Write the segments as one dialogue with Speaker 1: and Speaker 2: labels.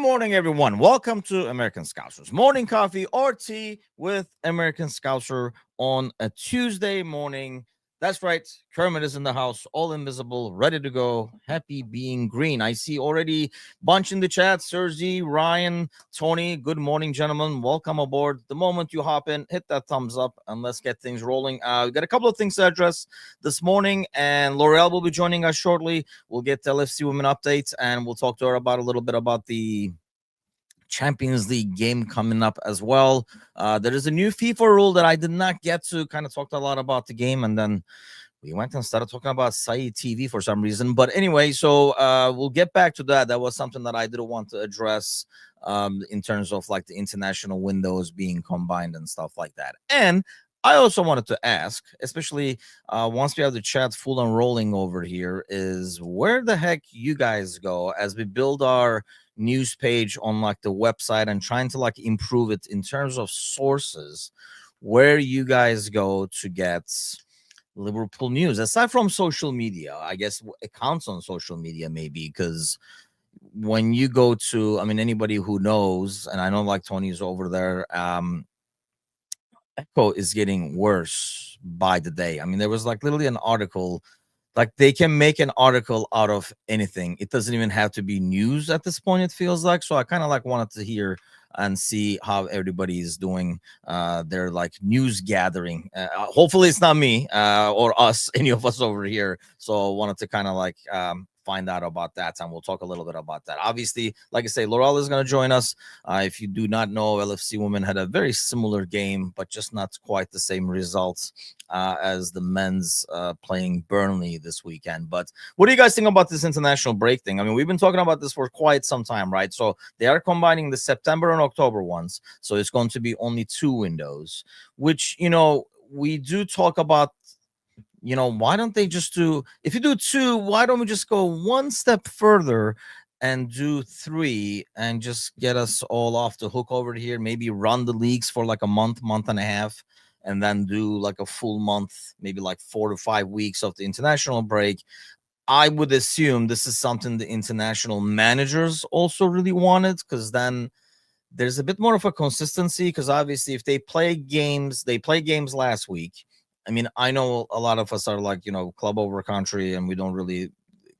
Speaker 1: morning, everyone. Welcome to American Scousers Morning Coffee or Tea with American Scouser on a Tuesday morning. That's right. Kermit is in the house, all invisible, ready to go. Happy being green. I see already bunch in the chat. Sergi, Ryan, Tony. Good morning, gentlemen. Welcome aboard. The moment you hop in, hit that thumbs up and let's get things rolling. We got a couple of things to address this morning, and L'Oreal will be joining us shortly. We'll get the LFC Women updates, and we'll talk to her about a little bit about the Champions League game coming up as well. There is a new FIFA rule that I did not get to. Kind of talked a lot about the game, and then we went and started talking about Saeed TV for some reason. But anyway, so we'll get back to that. That was something that I didn't want to address in terms of like the international windows being combined and stuff like that. And I also wanted to ask, especially once we have the chat full and rolling over here, is where the heck you guys go as we build our news page on like the website and trying to like improve it in terms of sources, where you guys go to get Liverpool news aside from social media. I guess accounts on social media maybe, because when you go to, I mean, anybody who knows, and I know like Tony's over there, Echo is getting worse by the day. I mean, there was like literally an article, like they can make an article out of anything. It doesn't even have to be news at this point, it feels like. So I kind of like wanted to hear and see how everybody is doing their like news gathering. Hopefully it's not me or us, any of us over here. So I wanted to kind of like find out about that, and we'll talk a little bit about that. Obviously, like I say, Laurel is going to join us. If you do not know, LFC Women had a very similar game, but just not quite the same results as the men's playing Burnley this weekend. But what do you guys think about this international break thing? I mean, we've been talking about this for quite some time, right? So they are combining the September and October ones. So it's going to be only 2 windows, which, you know, we do talk about. You know, why don't they just do, if you do 2, why don't we just go one step further and do 3 and just get us all off the hook over here? Maybe run the leagues for like a month, month and a half, and then do like a full month, maybe like 4 to 5 weeks of the international break. I would assume this is something the international managers also really wanted, because then there's a bit more of a consistency. Because obviously, if they play games last week. I mean, I know a lot of us are like, you know, club over country, and we don't really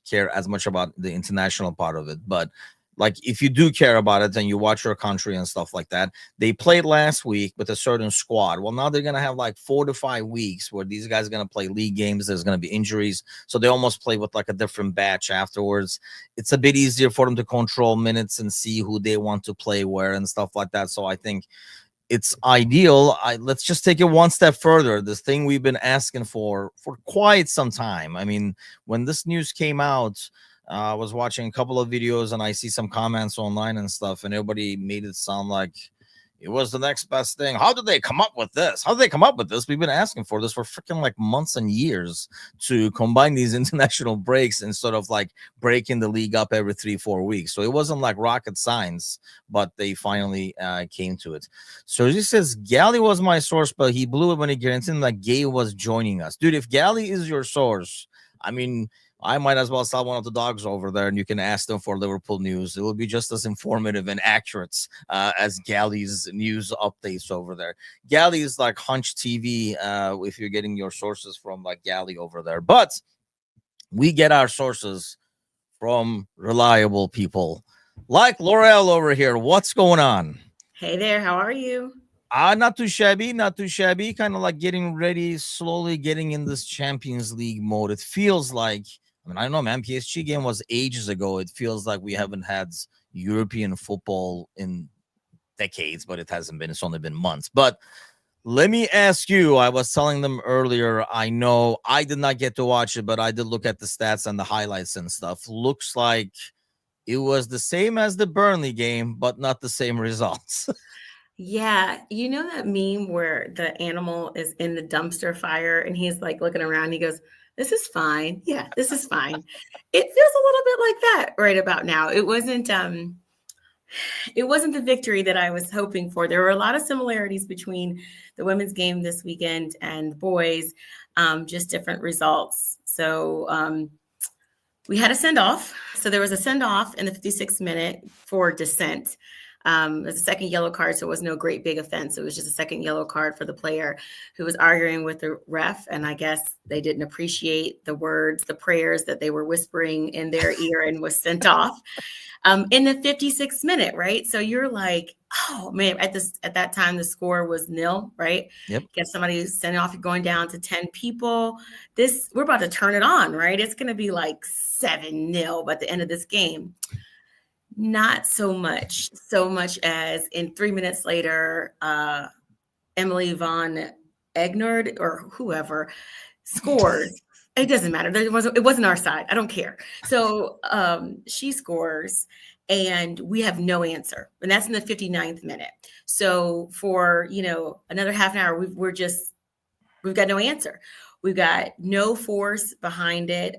Speaker 1: care as much about the international part of it. But like, if you do care about it and you watch your country and stuff like that, they played last week with a certain squad. Well, now they're going to have like 4 to 5 weeks where these guys are going to play league games. There's going to be injuries. So they almost play with like a different batch afterwards. It's a bit easier for them to control minutes and see who they want to play where and stuff like that. So I think it's ideal. Let's just take it one step further. This thing we've been asking for quite some time. I mean, when this news came out, I was watching a couple of videos and I see some comments online and stuff, and everybody made it sound like it was the next best thing. How did they come up with this? How did they come up with this? We've been asking for this for freaking like months and years, to combine these international breaks instead of like breaking the league up every 3-4 weeks. So it wasn't like rocket science, but they finally came to it. So he says, Gally was my source, but he blew it when he guaranteed that Gay was joining us. Dude, if Gally is your source, I mean, I might as well sell one of the dogs over there, and you can ask them for Liverpool news. It will be just as informative and accurate as Gally's news updates over there. Gally is like Hunch TV if you're getting your sources from like Gally over there. But we get our sources from reliable people like L'Oreal over here. What's going on?
Speaker 2: Hey there, how are you?
Speaker 1: Not too shabby, not too shabby. Kind of like getting ready, slowly getting in this Champions League mode. It feels like, I mean, I don't know, man. PSG game was ages ago. It feels like we haven't had European football in decades, but it hasn't been. It's only been months. But let me ask you, I was telling them earlier, I know I did not get to watch it, but I did look at the stats and the highlights and stuff. Looks like it was the same as the Burnley game, but not the same results.
Speaker 2: Yeah, you know that meme where the animal is in the dumpster fire and he's like looking around, he goes, "This is fine. Yeah, this is fine." It feels a little bit like that right about now. It wasn't the victory that I was hoping for. There were a lot of similarities between the women's game this weekend and the boys, just different results. So we had a send off. So there was a send off in the 56th minute for dissent. It was a second yellow card, so it was no great big offense. It was just a second yellow card for the player who was arguing with the ref. And I guess they didn't appreciate the words, the prayers that they were whispering in their ear, and was sent off in the 56th minute, right? So you're like, oh man, at that time the score was 0, right?
Speaker 1: Yep.
Speaker 2: Get somebody sending off, you're going down to 10 people. We're about to turn it on, right? It's going to be like 7-0 by the end of this game. Not so much as in 3 minutes later, Emily Von Egnard or whoever scores. It doesn't matter. It wasn't our side. I don't care. So she scores, and we have no answer. And that's in the 59th minute. So for, another half an hour, we've got no answer. We've got no force behind it.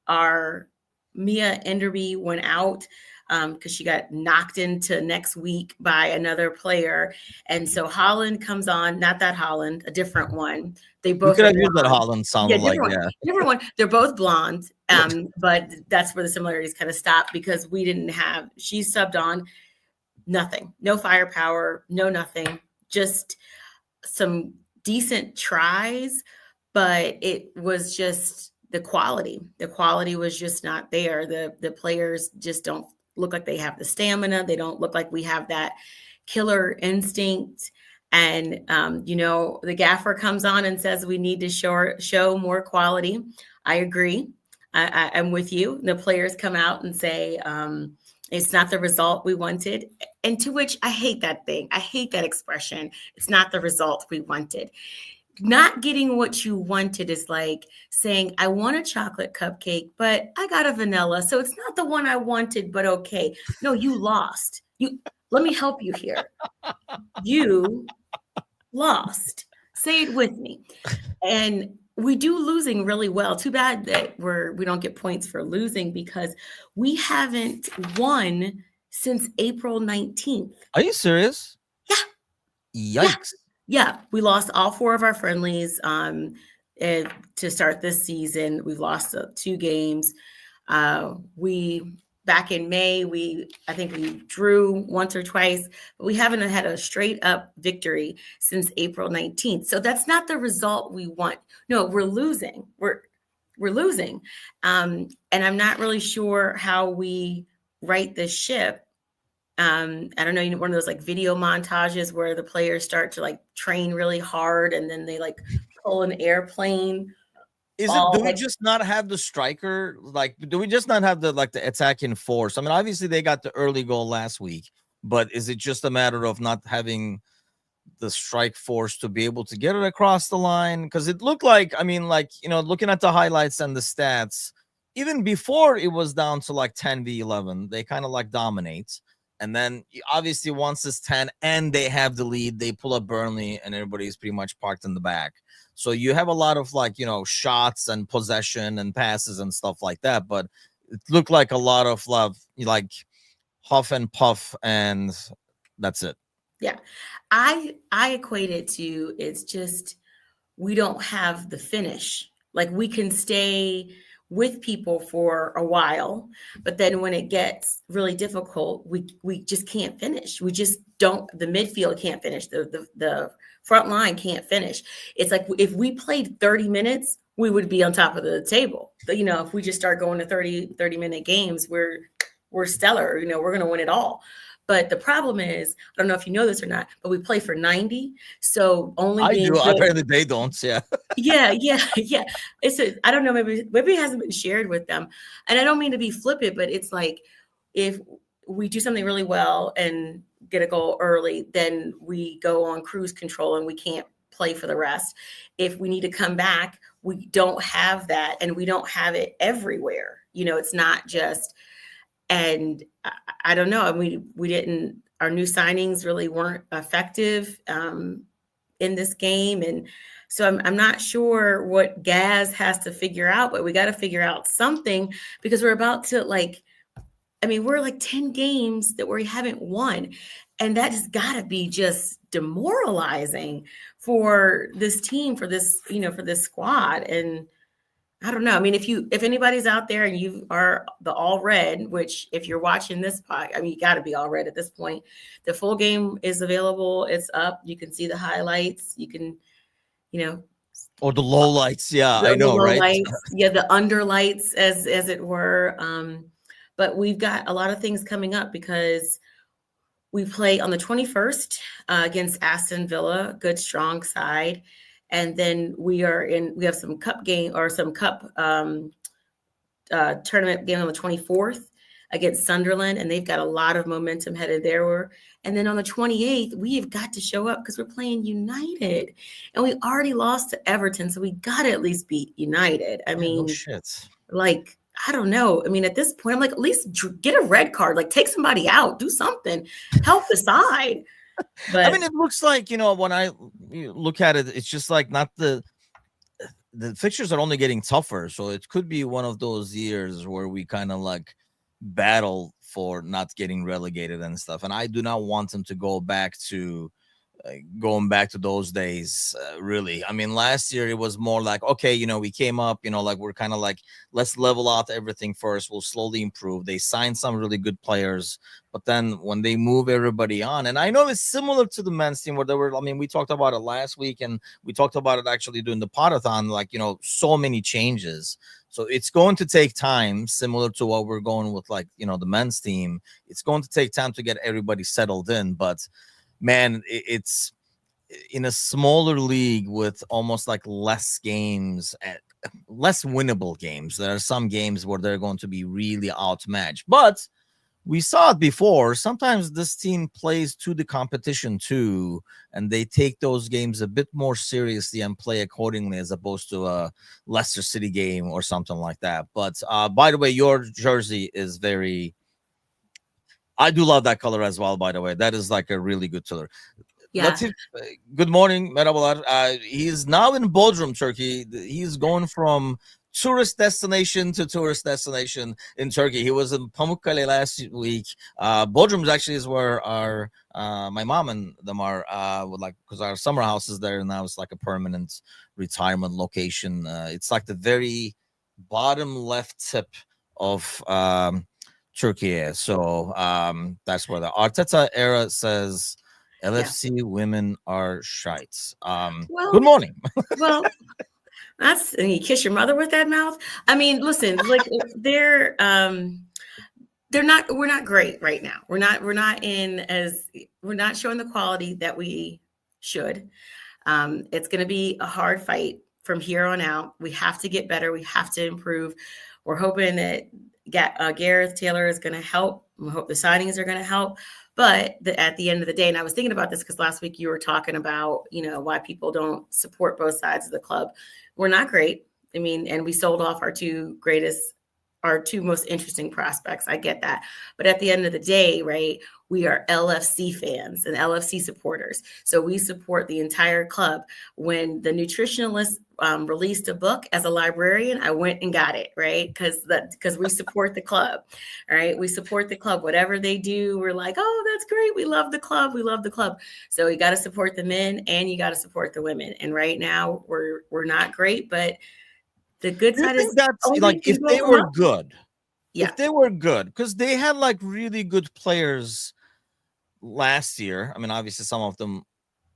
Speaker 2: Our Mia Enderby went out because she got knocked into next week by another player. And so Holland comes on, not that Holland, a different one. They both
Speaker 1: could have used that Holland sounded
Speaker 2: different one. They're both blonde, but that's where the similarities kind of stop, because she subbed on nothing, no firepower, no nothing, just some decent tries, but it was just the quality. The quality was just not there. The players just don't look like they have the stamina. They don't look like we have that killer instinct. And, the gaffer comes on and says we need to show more quality. I agree. I'm with you. The players come out and say it's not the result we wanted. And to which I hate that thing. I hate that expression. It's not the result we wanted. Not getting what you wanted is like saying, I want a chocolate cupcake, but I got a vanilla. So it's not the one I wanted, but okay. No, you lost. Let me help you here. You lost. Say it with me. And we do losing really well. Too bad that we don't get points for losing, because we haven't won since April 19th.
Speaker 1: Are you serious?
Speaker 2: Yeah.
Speaker 1: Yikes.
Speaker 2: Yeah, we lost all 4 of our friendlies to start this season. We've lost 2 games. Back in May, I think we drew once or twice, but we haven't had a straight up victory since April 19th. So that's not the result we want. No, we're losing. We're losing. And I'm not really sure how we right this ship. I don't know, one of those like video montages where the players start to like train really hard and then they like pull an airplane.
Speaker 1: Do we just not have the striker? Like, do we just not have the attacking force? I mean, obviously they got the early goal last week, but is it just a matter of not having the strike force to be able to get it across the line? Because it looked like, looking at the highlights and the stats, even before it was down to like 10v11, they kind of like dominate. And then obviously once it's 10 and they have the lead, they pull up Burnley and everybody's pretty much parked in the back. So you have a lot of shots and possession and passes and stuff like that. But it looked like a lot of like huff and puff, and that's it.
Speaker 2: Yeah. I equate it to, it's just, we don't have the finish. Like we can stay with people for a while, but then when it gets really difficult, we just can't finish. We just don't. The midfield can't finish. The front line can't finish. It's like if we played 30 minutes, we would be on top of the table. But, if we just start going to 30-minute games, we're stellar. We're going to win it all. But the problem is, I don't know if you know this or not, but we play for 90. So only
Speaker 1: I do. Apparently they don't. Yeah.
Speaker 2: Yeah. I don't know. Maybe it hasn't been shared with them. And I don't mean to be flippant, but it's like if we do something really well and get a goal early, then we go on cruise control and we can't play for the rest. If we need to come back, we don't have that, and we don't have it everywhere. It's not just. And I don't know. We didn't. Our new signings really weren't effective in this game, and so I'm not sure what Gaz has to figure out. But we got to figure out something, because we're about to we're like 10 games that we haven't won, and that has got to be just demoralizing for this team, for this for this squad. And I don't know. I mean, if anybody's out there and you are the all red, which if you're watching this pod, I mean, you got to be all red at this point. The full game is available. It's up. You can see the highlights. You can, you know,
Speaker 1: Or the low lights. Yeah, I
Speaker 2: the
Speaker 1: know,
Speaker 2: low
Speaker 1: right?
Speaker 2: lights, yeah, the under lights, as it were. But we've got a lot of things coming up because we play on the 21st against Aston Villa, good strong side, and then we have some cup game or some cup tournament game on the 24th against Sunderland, and they've got a lot of momentum headed there. And then on the 28th, we've got to show up because we're playing United, and we already lost to Everton, so we got to at least beat United. I
Speaker 1: Yeah, no
Speaker 2: mean,
Speaker 1: shit.
Speaker 2: like, I don't know. I mean, at this point, I'm like, at least get a red card, like take somebody out, do something, help the side.
Speaker 1: I mean,
Speaker 2: But
Speaker 1: it looks like, when I look at it, it's just like not the fixtures are only getting tougher. So it could be one of those years where we kind of like battle for not getting relegated and stuff. And I do not want them to go back to going back to those days, really. I mean, last year it was more like, okay, we came up, like we're kind of like, let's level out everything first. We'll slowly improve. They signed some really good players, but then when they move everybody on, and I know it's similar to the men's team where they were, I mean, we talked about it last week and we talked about it actually doing the podathon, like, so many changes. So it's going to take time, similar to what we're going with, like, the men's team. It's going to take time to get everybody settled in, but man, it's in a smaller league with almost like less games, less winnable games. There are some games where they're going to be really outmatched, but we saw it before. Sometimes this team plays to the competition too, and they take those games a bit more seriously and play accordingly, as opposed to a Leicester City game or something like that. But by the way, your jersey is very, I do love that color as well, by the way. That is like a really good color.
Speaker 2: yeah,
Speaker 1: Latif, good morning. Merhabalar. He's now in Bodrum, Turkey. He's going from tourist destination to tourist destination in Turkey. He was in Pamukkale last week. Bodrum actually is where our my mom and them are, like, because our summer house is there, and now it's like a permanent retirement location. It's like the very bottom left tip of Turkey. So that's where the Arteta era says
Speaker 2: yeah.
Speaker 1: LFC women are shites. Good
Speaker 2: Well,
Speaker 1: morning.
Speaker 2: well, and you kiss your mother with that mouth. I mean, listen, like we're not great right now. We're not showing the quality that we should. It's going to be a hard fight from here on out. We have to get better. We have to improve. We're hoping that Gareth Taylor is going to help. We hope the signings are going to help. But at the end of the day, and I was thinking about this because last week you were talking about, why people don't support both sides of the club. We're not great. I mean, and we sold off our two most interesting prospects. I get that. But at the end of the day, right, we are LFC fans and LFC supporters. So we support the entire club. When the nutritionalist released a book as a librarian, I went and got it, right? Because we support the club, right? We support the club. Whatever they do, we're like, oh, that's great. We love the club. We love the club. So you got to support the men and you got to support the women. And right now we're not great, but the good
Speaker 1: Do you
Speaker 2: side
Speaker 1: think
Speaker 2: is
Speaker 1: that's
Speaker 2: only
Speaker 1: like if
Speaker 2: people
Speaker 1: they
Speaker 2: come
Speaker 1: were
Speaker 2: up.
Speaker 1: good?
Speaker 2: Yeah.
Speaker 1: If they were good, because they had like really good players last year. I mean, obviously, some of them,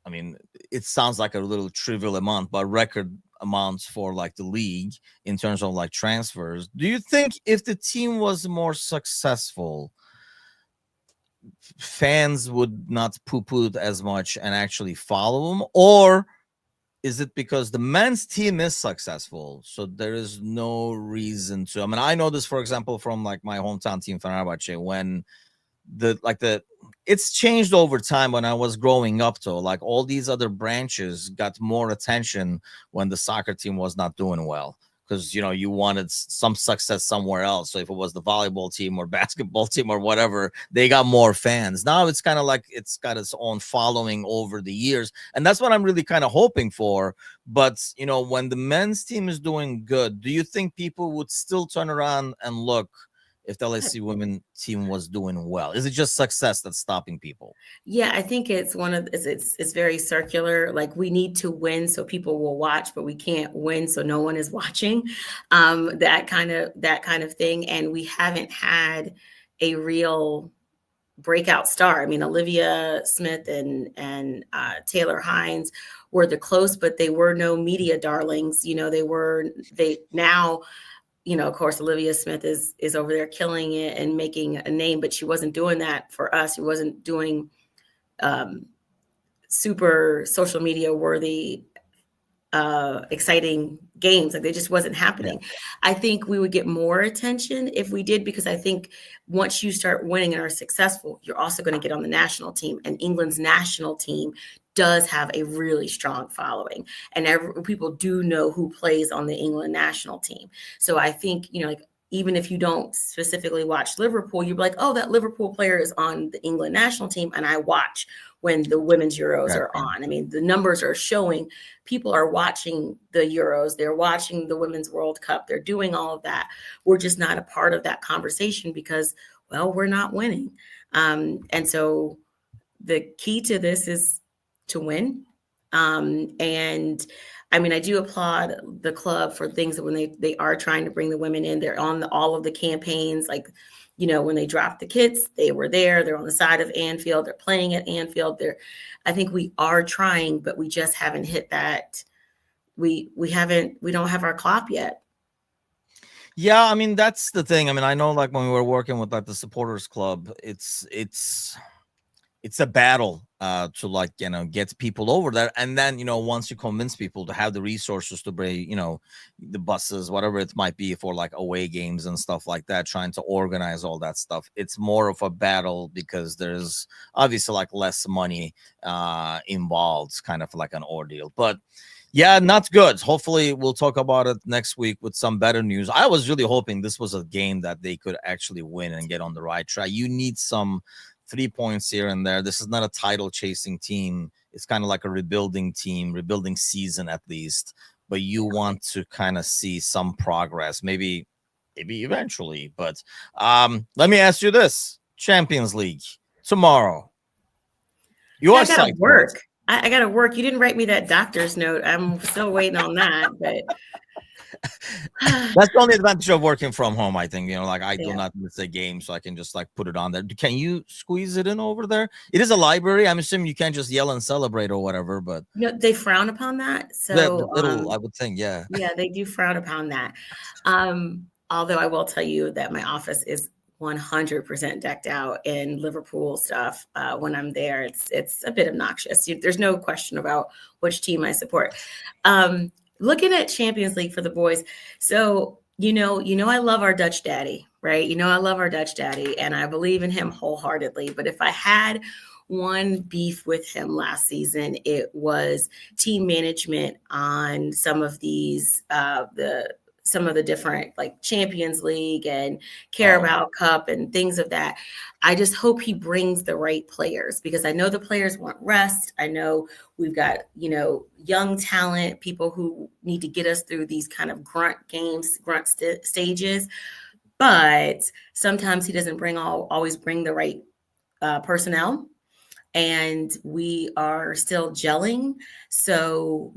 Speaker 1: I mean, it sounds like a little trivial amount, but record amounts for like the league in terms of like transfers. Do you think if the team was more successful, fans would not poo-poo it as much and actually follow them? Or is it because the men's team is successful, so there is no reason to? I mean, I know this, for example, from like my hometown team, Fenerbahce, when it's changed over time. When I was growing up, though, like all these other branches got more attention when the soccer team was not doing well, because you wanted some success somewhere else. So if it was the volleyball team or basketball team or whatever, they got more fans. Now it's kind of like it's got its own following over the years, and that's what I'm really kind of hoping for. But when the men's team is doing good, do you think people would still turn around and look if the LFC women team was doing well? Is it just success that's stopping people?
Speaker 2: Yeah, I think it's it's very circular. Like we need to win so people will watch, but we can't win so no one is watching. That kind of thing. And we haven't had a real breakout star. I mean, Olivia Smith and Taylor Hines were the close, but they were no media darlings. They now, of course, Olivia Smith is over there killing it and making a name, but she wasn't doing that for us. She wasn't doing super social media worthy exciting games. Like they just wasn't happening. Yeah. I think we would get more attention if we did, because I think once you start winning and are successful, you're also going to get on the national team, and England's national team does have a really strong following, and people do know who plays on the England national team. So I think, like, even if you don't specifically watch Liverpool, you're like, oh, that Liverpool player is on the England national team, and I watch when the women's Euros are on. I mean, the numbers are showing people are watching the Euros. They're watching the Women's World Cup. They're doing all of that. We're just not a part of that conversation because, well, we're not winning. And so the key to this is to win. And I mean, I do applaud the club for things that when they are trying to bring the women in, they're on all of the campaigns. Like, when they dropped the kits, they were there. They're on the side of Anfield. They're playing at Anfield. I think we are trying, but we just haven't hit that. We don't have our clap yet.
Speaker 1: Yeah, I mean, that's the thing. I mean, I know, like, when we were working with like the supporters club, it's a battle to, like, get people over there. And then, once you convince people to have the resources to bring, the buses, whatever it might be, for like away games and stuff like that, trying to organize all that stuff, it's more of a battle because there's obviously like less money involved. It's kind of like an ordeal. But yeah, not good. Hopefully we'll talk about it next week with some better news. I was really hoping this was a game that they could actually win and get on the right track. You need some 3 points here and there. This is not a title chasing team. It's kind of like a rebuilding team, rebuilding season at least. But you want to kind of see some progress, maybe eventually. But let me ask you this: Champions League tomorrow. You are
Speaker 2: gotta work. I gotta work. You didn't write me that doctor's note. I'm still waiting on that, but
Speaker 1: that's the only advantage of working from home, I think. Like, I do not miss a game, so I can just like put it on there. Can you squeeze it in over there? It is a library. I'm assuming you can't just yell and celebrate or whatever, but
Speaker 2: they frown upon that. So
Speaker 1: I would think, yeah,
Speaker 2: they do frown upon that. Although I will tell you that my office is 100% decked out in Liverpool stuff. When I'm there, it's a bit obnoxious. There's no question about which team I support. Looking at Champions League for the boys. So, I love our Dutch daddy, right? I love our Dutch daddy, and I believe in him wholeheartedly. But if I had one beef with him last season, it was team management on some of these, some of the different, like, Champions League and Carabao Cup and things of that. I just hope he brings the right players, because I know the players want rest. I know we've got, young talent, people who need to get us through these kind of grunt games, stages. But sometimes he doesn't always bring the right personnel. And we are still gelling. So,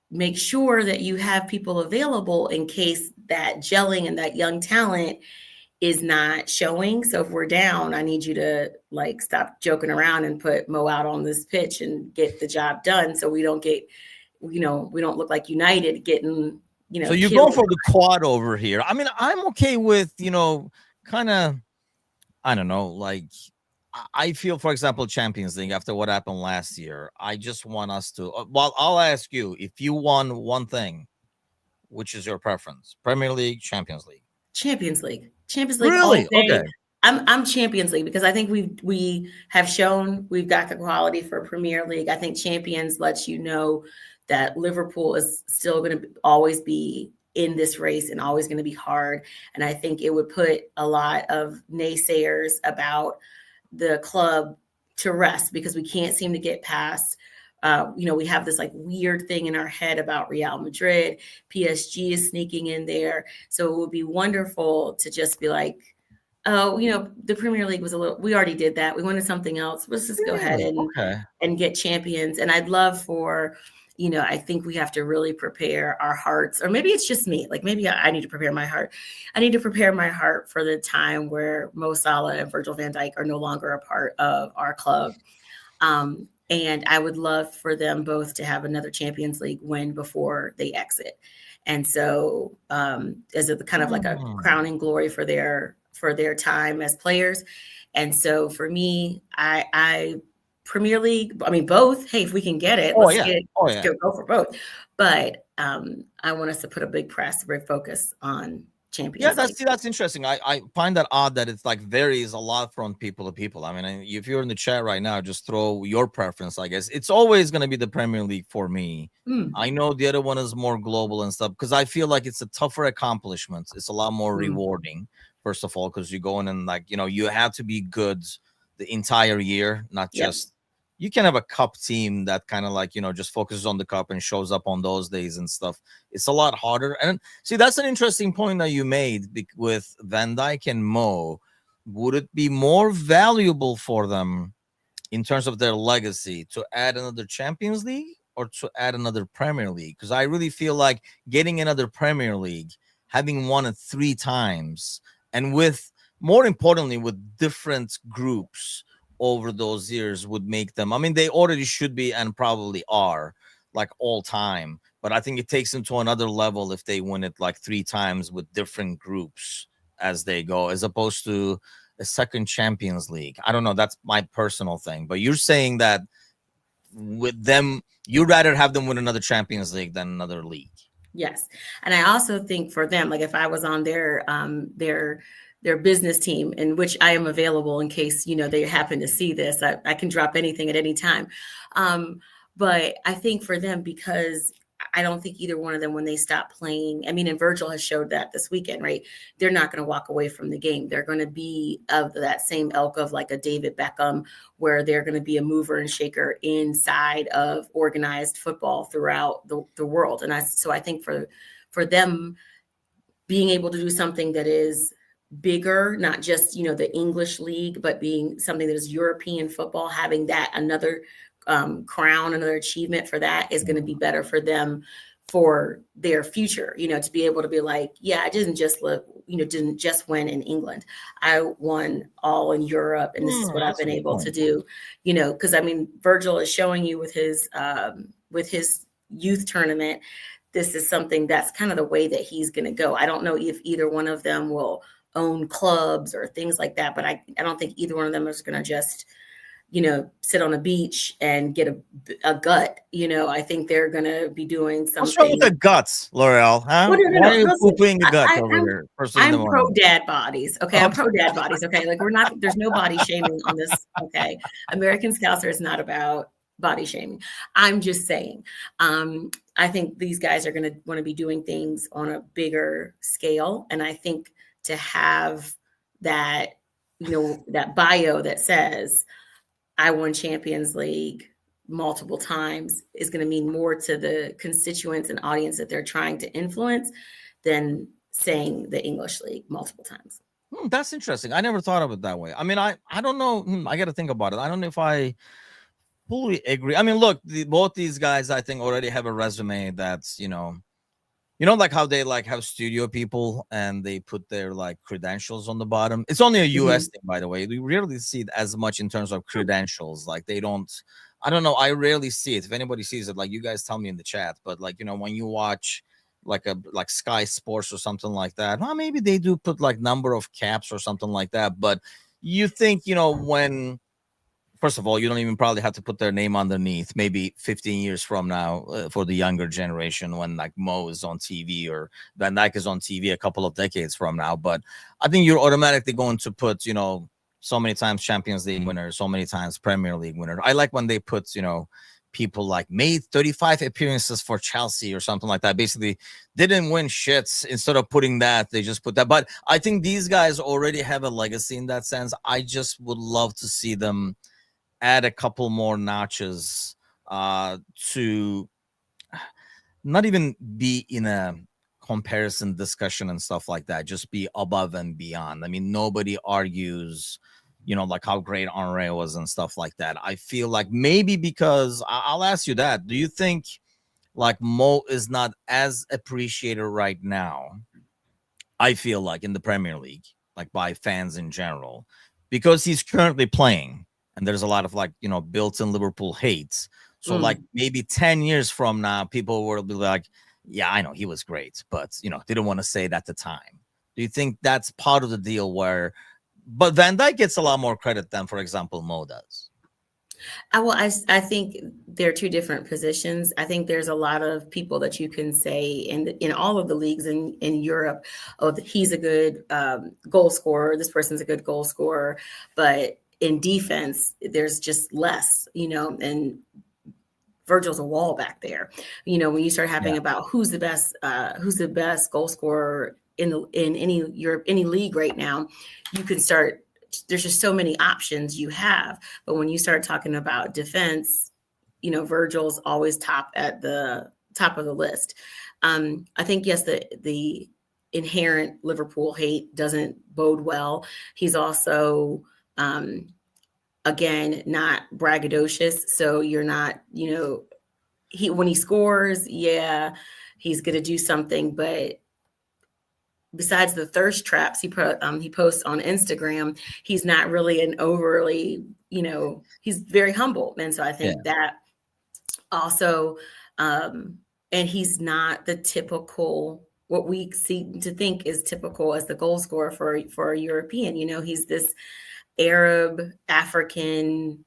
Speaker 2: make sure that you have people available in case that gelling and that young talent is not showing. So if we're down, I need you to, like, stop joking around and put Mo out on this pitch and get the job done, so we don't get, we don't look like United getting,
Speaker 1: So you're going for the quad over here. I mean, I'm okay with, kind of, I don't know, like, I feel, for example, Champions League, after what happened last year, I just want us to, well, I'll ask you, if you won one thing, which is your preference? Premier League, Champions League?
Speaker 2: Champions League. Champions League.
Speaker 1: Really? Okay.
Speaker 2: I'm Champions League because I think we have shown we've got the quality for Premier League. I think Champions lets you know that Liverpool is still going to always be in this race and always going to be hard. And I think it would put a lot of naysayers about the club to rest, because we can't seem to get past we have this like weird thing in our head about Real Madrid. PSG is sneaking in there. So it would be wonderful to just be like, oh, the Premier League was we already did that. We wanted something else. Let's just go ahead
Speaker 1: Really? Okay.
Speaker 2: and get champions. And I'd love for, I think we have to really prepare our hearts, or maybe it's just me. Like maybe I need to prepare my heart. I need to prepare my heart for the time where Mo Salah and Virgil van Dijk are no longer a part of our club. And I would love for them both to have another Champions League win before they exit. And so as a kind of like a crowning glory for their time as players. And so for me, I Premier League, I mean, both. Hey, if we can get it, let's go for both. But I want us to put a big focus on Champions League.
Speaker 1: That's interesting. I find that odd that it's like varies a lot from people to people. I mean, if you're in the chat right now, just throw your preference. I guess it's always going to be the Premier League for me. I know the other one is more global and stuff because I feel like it's a tougher accomplishment. It's a lot more rewarding. First of all, because you go in and like you have to be good the entire year, not just. You can have a cup team that kind of like, just focuses on the cup and shows up on those days and stuff. It's a lot harder. And see, that's an interesting point that you made with Van Dijk and Mo. Would it be more valuable for them in terms of their legacy to add another Champions League or to add another Premier League? Because I really feel like getting another Premier League, having won it 3 times, and more importantly, with different groups over those years would make them, I mean, they already should be and probably are like all time, but I think it takes them to another level if they win it like 3 times with different groups as they go, as opposed to a second Champions League. I don't know, that's my personal thing, but you're saying that with them, you'd rather have them win another Champions League than another league.
Speaker 2: Yes. And I also think for them, like if I was on their business team, in which I am available in case, they happen to see this, I can drop anything at any time. But I think for them, because I don't think either one of them, when they stop playing, I mean, and Virgil has showed that this weekend, right? They're not going to walk away from the game. They're going to be of that same ilk of like a David Beckham, where they're going to be a mover and shaker inside of organized football throughout the world. And so I think for them being able to do something that is bigger, not just, the English league, but being something that is European football, having that another crown, another achievement for that is going to be better for them for their future, to be able to be like, yeah, I didn't just didn't just win in England. I won all in Europe. And this is what I've been able to do, because I mean, Virgil is showing you with his youth tournament, this is something that's kind of the way that he's going to go. I don't know if either one of them will own clubs or things like that, but I don't think either one of them is going to just, sit on a beach and get a gut. I think they're going to be doing something.
Speaker 1: What's wrong with the guts, L'Oreal? Huh?
Speaker 2: Well, no.
Speaker 1: Why are you pooping the guts over here?
Speaker 2: I'm pro dad bodies. Okay. I'm pro dad bodies. Okay. Like there's no body shaming on this. Okay. American Scouser is not about body shaming. I'm just saying, I think these guys are going to want to be doing things on a bigger scale. And I think to have that, that bio that says, I won Champions League multiple times is going to mean more to the constituents and audience that they're trying to influence than saying the English League multiple times.
Speaker 1: That's interesting. I never thought of it that way. I mean, I don't know. I got to think about it. I don't know if I fully agree. I mean, look, both these guys, I think, already have a resume that's, like how they like have studio people and they put their like credentials on the bottom. It's only a US thing, by the way. We rarely see it as much in terms of credentials. Like they don't, I don't know. I rarely see it. If anybody sees it, like you guys tell me in the chat, but like, when you watch like Sky Sports or something like that, well, maybe they do put like number of caps or something like that. But you think, when, first of all, you don't even probably have to put their name underneath. Maybe 15 years from now, for the younger generation, when like Mo is on TV or Van Dijk is on TV a couple of decades from now. But I think you're automatically going to put, so many times Champions League winner, so many times Premier League winner. I like when they put, people like made 35 appearances for Chelsea or something like that. Basically, didn't win shits. Instead of putting that, they just put that. But I think these guys already have a legacy in that sense. I just would love to see them add a couple more notches to not even be in a comparison discussion and stuff like that, just be above and beyond. I mean, nobody argues, like how great Henri was and stuff like that. I feel like maybe because I'll ask you that, do you think like Mo is not as appreciated right now, I feel like, in the Premier League, like by fans in general, because he's currently playing and there's a lot of like, built-in Liverpool hates. So like maybe 10 years from now, people will be like, yeah, I know he was great, but didn't want to say it at the time. Do you think that's part of the deal where, but Van Dijk gets a lot more credit than, for example, Mo does?
Speaker 2: I think they're two different positions. I think there's a lot of people that you can say in all of the leagues in Europe, oh, he's a good goal scorer. This person's a good goal scorer. But in defense, there's just less, and Virgil's a wall back there. When you start having about who's the best goal scorer in any league right now, you can start. There's just so many options you have. But when you start talking about defense, Virgil's always top of the list. I think, yes, the inherent Liverpool hate doesn't bode well. He's also, again, not braggadocious. So you're not, when he scores, yeah, he's going to do something, but besides the thirst traps he posts on Instagram, he's not really an overly, he's very humble. And so I think that also, and he's not the typical, what we seem to think is typical as the goal scorer for a European. He's this Arab, African,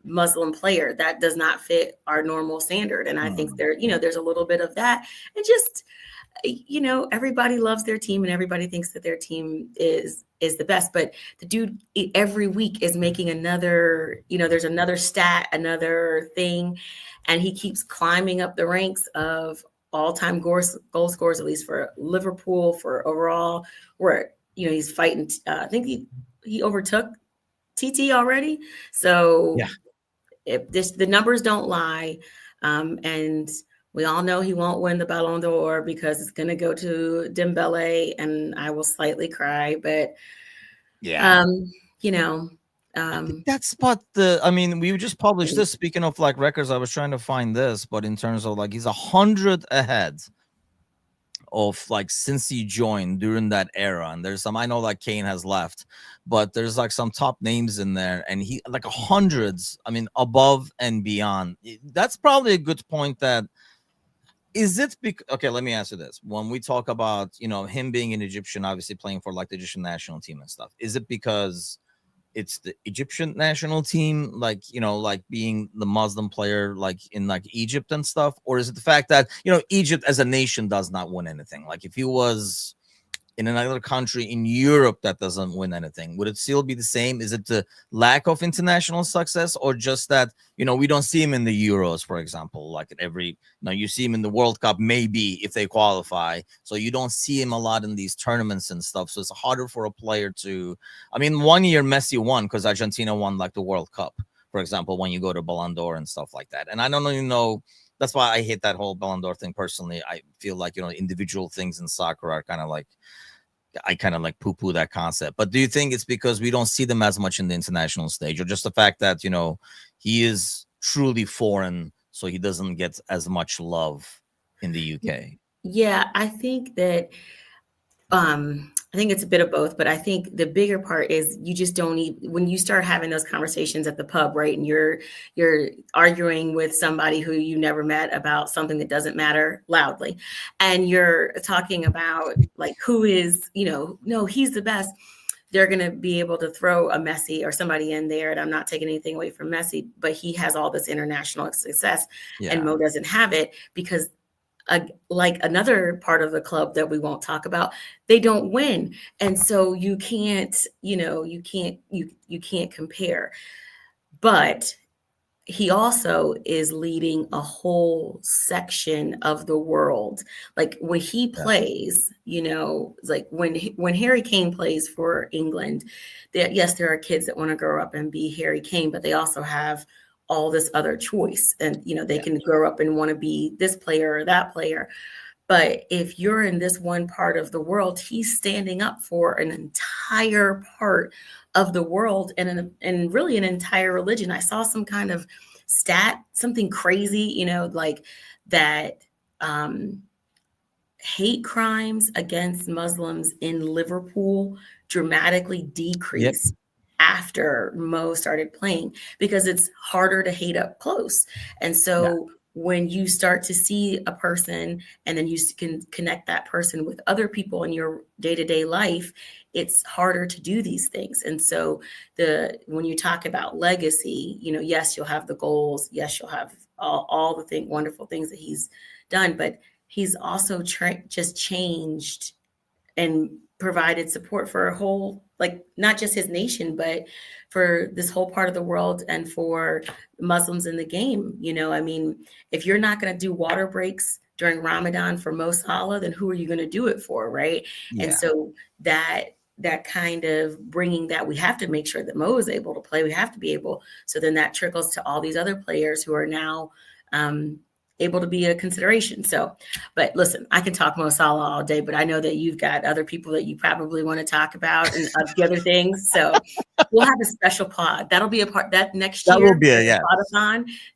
Speaker 2: Muslim player that does not fit our normal standard. And I think there's a little bit of that. And just, everybody loves their team and everybody thinks that their team is the best, but the dude every week is making another, there's another stat, another thing, and he keeps climbing up the ranks of all-time goal scorers, at least for Liverpool, for overall, where, he's fighting. I think he overtook TT already. So if the numbers don't lie, and we all know he won't win the Ballon d'Or because it's going to go to Dembele, and I will slightly cry. But
Speaker 1: I think that's what we just published this. Speaking of like records, I was trying to find this, but in terms of like, he's 100 ahead of like since he joined during that era. And there's some, I know like Kane has left, but there's like some top names in there, and he like hundreds, above and beyond. That's probably a good point. That is it. Okay, let me answer this. When we talk about, him being an Egyptian, obviously playing for like the Egyptian national team and stuff, is it because it's the Egyptian national team, like, like being the Muslim player, like in like Egypt and stuff? Or is it the fact that, Egypt as a nation does not win anything? Like if he was in another country in Europe that doesn't win anything, would it still be the same? Is it the lack of international success, or just that, we don't see him in the Euros, for example, like every, you see him in the World Cup, maybe if they qualify. So you don't see him a lot in these tournaments and stuff. So it's harder for a player to, 1 year Messi won because Argentina won like the World Cup, for example, when you go to Ballon d'Or and stuff like that. And I don't even know. That's why I hate that whole Ballon d'Or thing personally. I feel like, individual things in soccer are kind of like, I kind of like poo-poo that concept. But do you think it's because we don't see them as much in the international stage, or just the fact that, he is truly foreign, so he doesn't get as much love in the UK?
Speaker 2: Yeah, I think that I think it's a bit of both, but I think the bigger part is you just don't even, when you start having those conversations at the pub, right? And you're arguing with somebody who you never met about something that doesn't matter loudly. And you're talking about like, who is, no, he's the best. They're going to be able to throw a Messi or somebody in there. And I'm not taking anything away from Messi, but he has all this international success and Mo doesn't have it because like another part of the club that we won't talk about, they don't win. And so you can't compare. But he also is leading a whole section of the world. Like when he plays, like when Harry Kane plays for England, yes, there are kids that want to grow up and be Harry Kane, but they also have all this other choice. And, you know, they can grow up and want to be this player or that player. But if you're in this one part of the world, he's standing up for an entire part of the world and really an entire religion. I saw some kind of stat, something crazy, you know, like that hate crimes against Muslims in Liverpool dramatically decreased after Mo started playing, because it's harder to hate up close. And so when you start to see a person and then you can connect that person with other people in your day-to-day life, it's harder to do these things. And so when you talk about legacy, you know, yes, you'll have the goals. Yes, you'll have all the wonderful things that he's done, but he's also just changed and provided support for a whole, like, not just his nation, but for this whole part of the world and for Muslims in the game. You know, I mean, if you're not going to do water breaks during Ramadan for Mo Salah, then who are you going to do it for, right?
Speaker 1: Yeah.
Speaker 2: And so that kind of bringing that, we have to make sure that Mo is able to play. We have to be able, so then that trickles to all these other players who are now able to be a consideration. So, but listen, I can talk Mo Salah all day, but I know that you've got other people that you probably want to talk about and the other things. So we'll have a special pod. That'll be a part that next year.
Speaker 1: That will be a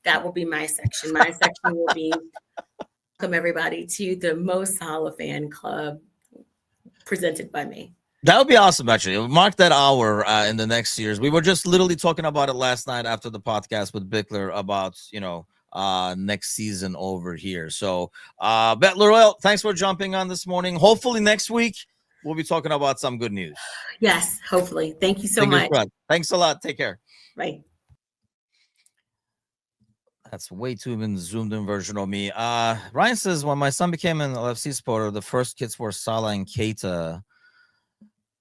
Speaker 2: that will be my section. My section will be welcome everybody to the Mo Salah fan club presented by me.
Speaker 1: That would be awesome, actually. Mark that hour in the next years. We were just literally talking about it last night after the podcast with Bickler about, you know, next season over here. So Bet Laurel, thanks for jumping on this morning. Hopefully next week we'll be talking about some good news.
Speaker 2: Yes, hopefully. Thank you so much.
Speaker 1: Thanks a lot. Take care.
Speaker 2: Bye.
Speaker 1: That's way too zoomed in version of me. Ryan says, when my son became an LFC supporter, the first kids were Salah and Keita.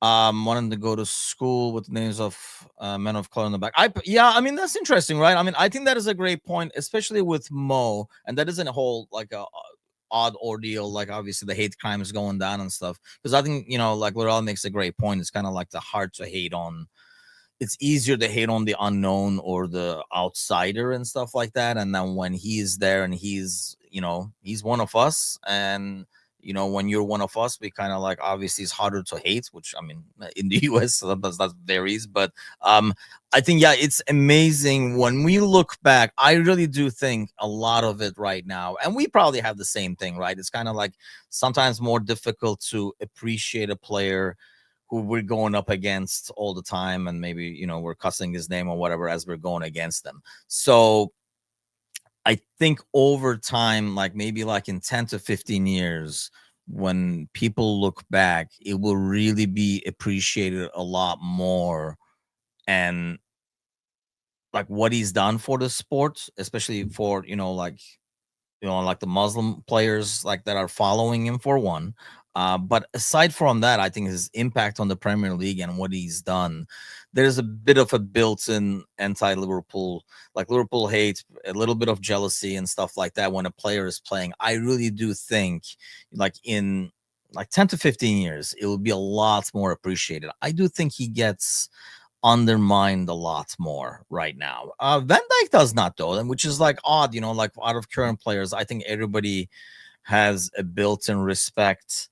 Speaker 1: Wanting to go to school with names of men of color in the back. I mean, that's interesting, right? I mean, I think that is a great point, especially with Mo, and that isn't a whole like a odd ordeal. Like, obviously the hate crime is going down and stuff, because I think, you know, like Laurel makes a great point. It's kind of like the hard to hate on. It's easier to hate on the unknown or the outsider and stuff like that. And then when he's there and he's, you know, he's one of us, and you know, when you're one of us, we kind of like, obviously it's harder to hate, which, I mean, in the US that varies, but I think, yeah, it's amazing when we look back. I really do think a lot of it right now, and we probably have the same thing, right? It's kind of like sometimes more difficult to appreciate a player who we're going up against all the time, and maybe, you know, we're cussing his name or whatever as we're going against them. So I think over time, like maybe like in 10 to 15 years, when people look back, it will really be appreciated a lot more. And like what he's done for the sport, especially for, you know, like the Muslim players like that are following him, for one. But aside from that, I think his impact on the Premier League and what he's done, there's a bit of a built-in anti-Liverpool, like Liverpool hate, a little bit of jealousy and stuff like that when a player is playing. I really do think like in like 10 to 15 years, it will be a lot more appreciated. I do think he gets undermined a lot more right now. Van Dijk does not, though, and which is like odd, you know, like out of current players, I think everybody has a built-in respect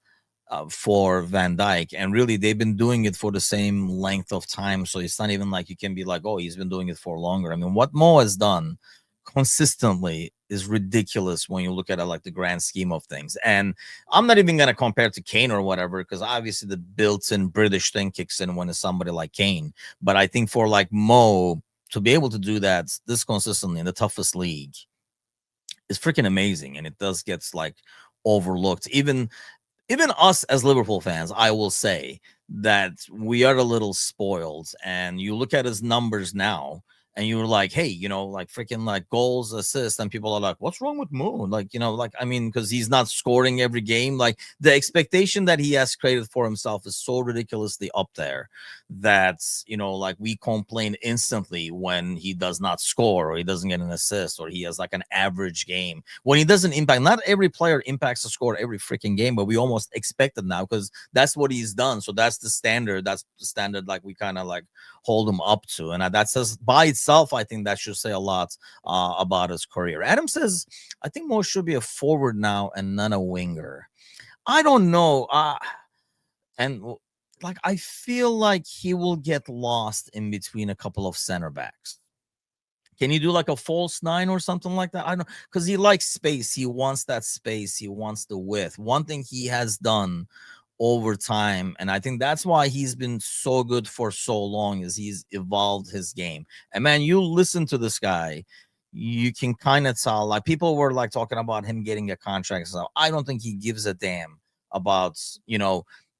Speaker 1: for Van Dijk, and really they've been doing it for the same length of time. So it's not even like you can be like, oh, he's been doing it for longer. I mean, what Mo has done consistently is ridiculous when you look at it like the grand scheme of things. And I'm not even going to compare to Kane or whatever, because obviously the built-in British thing kicks in when it's somebody like Kane. But I think for like Mo to be able to do that this consistently in the toughest league is freaking amazing. And it does get like overlooked. Even us as Liverpool fans, I will say that we are a little spoiled. And you look at his numbers now, and you were like, hey, you know, like freaking like goals, assists, and people are like, what's wrong with Mo? Like, you know, like, I mean, because he's not scoring every game. Like the expectation that he has created for himself is so ridiculously up there that, you know, like we complain instantly when he does not score or he doesn't get an assist or he has like an average game. When he doesn't impact, not every player impacts the score every freaking game, but we almost expect it now because that's what he's done. So that's the standard. That's the standard like we kind of like hold him up to. And that says by itself, itself, I think that should say a lot about his career. Adam says, I think Mo should be a forward now and not a winger. I don't know. And like, I feel like he will get lost in between a couple of center backs. Can you do like a false nine or something like that? I don't know, because he likes space. He wants that space. He wants the width. One thing he has done over time, and I think that's why he's been so good for so long, is he's evolved his game. And man, you listen to this guy, you can kind of tell. Like, people were like talking about him getting a contract. So I don't think he gives a damn about,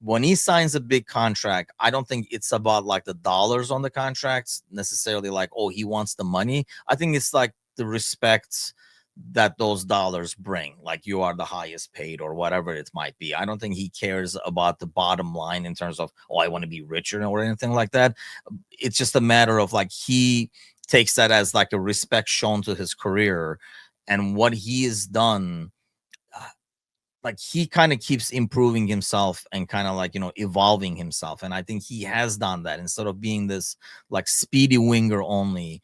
Speaker 1: when he signs a big contract. I don't think it's about like the dollars on the contracts necessarily, like, oh, he wants the money. I think it's like the respect that those dollars bring, like you are the highest paid or whatever it might be. I don't think he cares about the bottom line in terms of, oh, I want to be richer or anything like that. It's just a matter of like, he takes that as like a respect shown to his career and what he has done. Like, he kind of keeps improving himself and kind of like, evolving himself. And I think he has done that. Instead of being this like speedy winger only,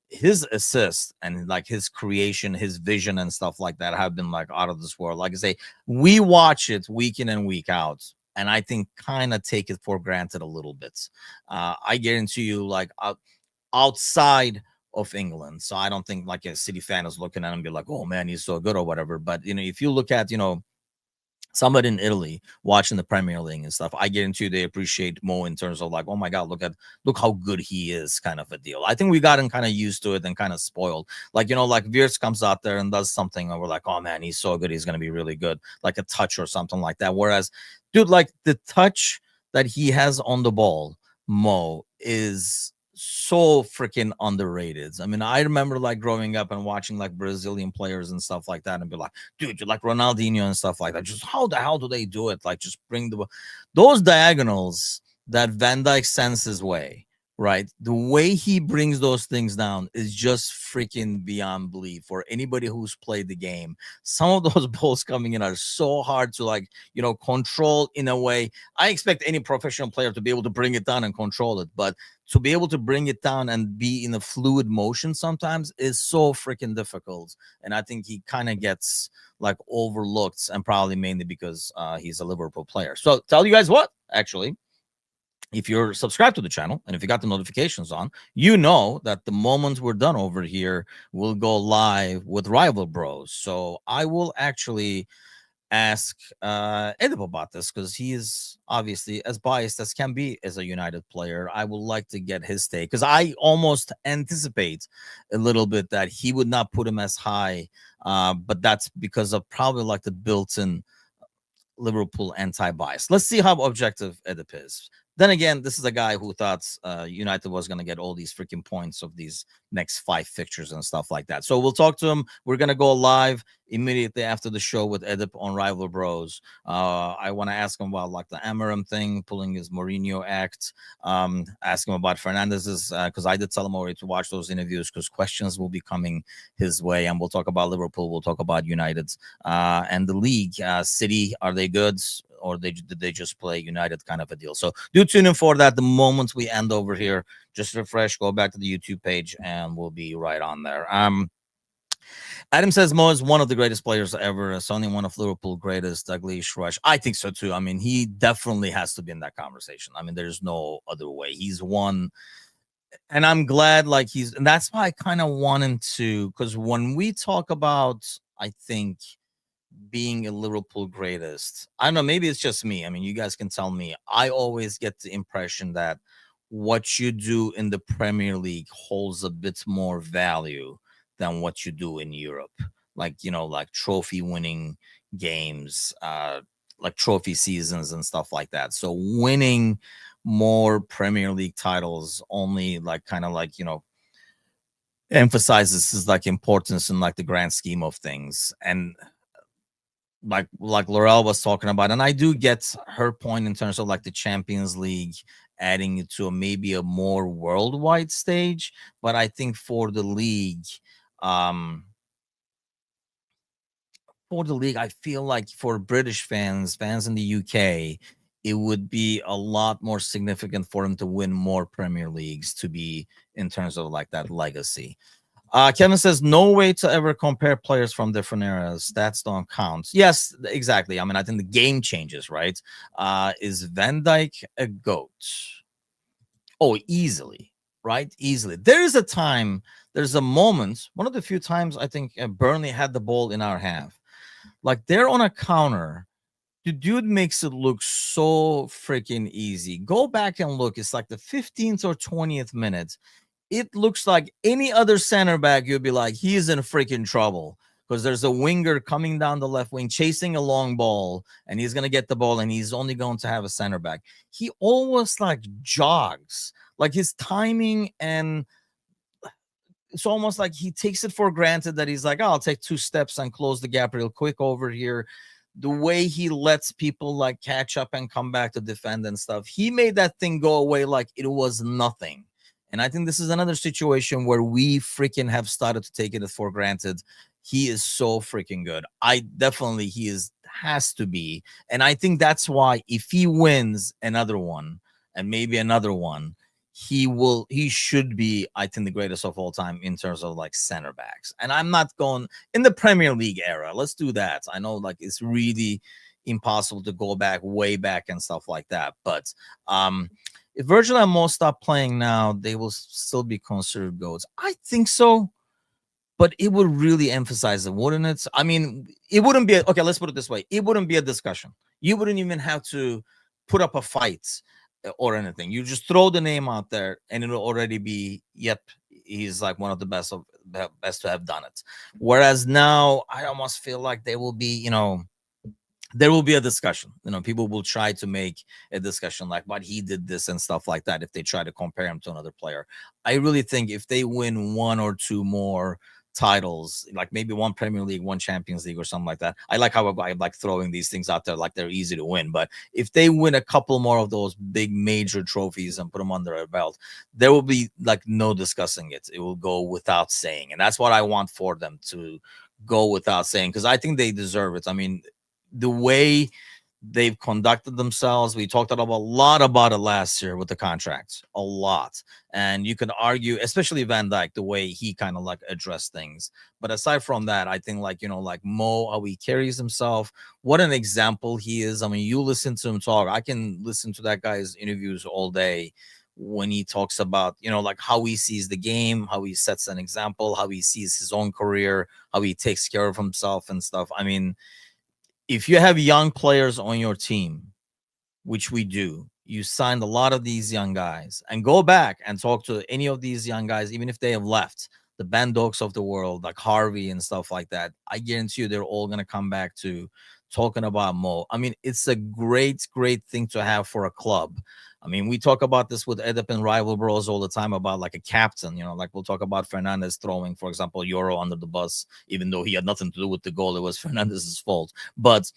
Speaker 1: his assist and like his creation, his vision and stuff like that have been like out of this world. Like I say, we watch it week in and week out, and I think kind of take it for granted a little bit. I guarantee you, like, outside of England, so I don't think like a City fan is looking at him and be like, oh man, he's so good or whatever. But if you look at somebody in Italy watching the Premier League and stuff, I guarantee you they appreciate Mo in terms of like, oh my God, look how good he is, kind of a deal. I think we gotten kind of used to it and kind of spoiled. Like, like Wirtz comes out there and does something and we're like, oh man, he's so good, he's gonna be really good, like a touch or something like that. Whereas, dude, like the touch that he has on the ball, Mo, is so freaking underrated. I mean, I remember like growing up and watching like Brazilian players and stuff like that and be like, dude, like Ronaldinho and stuff like that. Just how the hell do they do it? Like, just bring those diagonals that Van Dijk sends his way, right? The way he brings those things down is just freaking beyond belief. For anybody who's played the game, some of those balls coming in are so hard to like, control in a way. I expect any professional player to be able to bring it down and control it, but to be able to bring it down and be in a fluid motion sometimes is so freaking difficult. And I think he kind of gets like overlooked, and probably mainly because he's a Liverpool player. So tell you guys what, actually, if you're subscribed to the channel and if you got the notifications on, you know that the moment we're done over here, we'll go live with Rival Bros. So I will actually ask Edip about this, because he is obviously as biased as can be as a United player. I would like to get his take, because I almost anticipate a little bit that he would not put him as high, but that's because of probably like the built-in Liverpool anti-bias. Let's see how objective Edip is. Then again, this is a guy who thought United was going to get all these freaking points of these next 5 fixtures and stuff like that. So we'll talk to him. We're going to go live immediately after the show with Edip on Rival Bros. I want to ask him about like the Amarim thing, pulling his Mourinho act. Ask him about Fernandez's, because I did tell him already to watch those interviews, because questions will be coming his way. And we'll talk about Liverpool. We'll talk about United's and the league. City, are they good? Or did they just play United, kind of a deal? So do tune in for that the moment we end over here. Just refresh, go back to the YouTube page, and we'll be right on there. Adam says Mo is one of the greatest players ever. It's only one of Liverpool's greatest. Douglas Rush. I think so too. I mean, he definitely has to be in that conversation. I mean, there's no other way. He's one. And I'm glad, like, and that's why I kind of want him to, because when we talk about, I think, being a Liverpool greatest, I don't know, maybe it's just me. I mean, you guys can tell me. I always get the impression that what you do in the Premier League holds a bit more value than what you do in Europe. Like, like trophy winning games, like trophy seasons and stuff like that. So winning more Premier League titles only like kind of like, emphasizes his like importance in like the grand scheme of things. And like Laurel was talking about, and I do get her point in terms of like the Champions League adding it to maybe a more worldwide stage. But I think for the league, I feel like for British fans in the UK, it would be a lot more significant for him to win more Premier Leagues to be in terms of like that legacy. Kevin says no way to ever compare players from different eras. Stats don't count. Yes, exactly. I mean, I think the game changes, right? Is Van Dijk a GOAT? Oh, easily, right? Easily. There is a time, there's a moment, one of the few times I think Burnley had the ball in our half. Like they're on a counter. The dude makes it look so freaking easy. Go back and look. It's like the 15th or 20th minute. It looks like any other center back, you'd be like, he's in freaking trouble because there's a winger coming down the left wing, chasing a long ball, and he's going to get the ball, and he's only going to have a center back. He almost like jogs, like his timing, and it's almost like he takes it for granted that he's like, oh, I'll take 2 steps and close the gap real quick over here. The way he lets people like catch up and come back to defend and stuff, he made that thing go away like it was nothing. And I think this is another situation where we freaking have started to take it for granted. He is so freaking good. He has to be. And I think that's why if he wins another one and maybe another one, he should be, I think, the greatest of all time in terms of like center backs. And I'm not going in the Premier League era. Let's do that. I know like it's really impossible to go back way back and stuff like that. But if Virgil and Mo stop playing now, they will still be considered GOATs. I think so. But it would really emphasize it, wouldn't it? I mean, it wouldn't be okay. Let's put it this way: it wouldn't be a discussion. You wouldn't even have to put up a fight or anything. You just throw the name out there, and it'll already be, yep, he's like one of the best to have done it. Whereas now, I almost feel like there will be, there will be a discussion. People will try to make a discussion like, but he did this and stuff like that if they try to compare him to another player. I really think if they win 1 or 2 more titles, like maybe 1 Premier League, 1 Champions League or something like that. I like how I like throwing these things out there like they're easy to win. But if they win a couple more of those big major trophies and put them under their belt, there will be like no discussing it. It will go without saying. And that's what I want for them to go without saying, because I think they deserve it. I mean, the way they've conducted themselves, we talked a lot about it last year with the contracts, a lot. And you can argue, especially Van Dijk, the way he kind of like addressed things. But aside from that, I think like Mo, how he carries himself, what an example he is. I mean, you listen to him talk. I can listen to that guy's interviews all day when he talks about, like how he sees the game, how he sets an example, how he sees his own career, how he takes care of himself and stuff. I mean, if you have young players on your team, which we do, you signed a lot of these young guys, and go back and talk to any of these young guys, even if they have left, the Ben Dokes of the world, like Harvey and stuff like that. I guarantee you they're all going to come back to talking about Mo. I mean, it's a great thing to have for a club. I mean, we talk about this with Edip and Rival Bros all the time about like a captain, like we'll talk about Fernandez throwing, for example, Euro under the bus, even though he had nothing to do with the goal. It was Fernandez's fault. But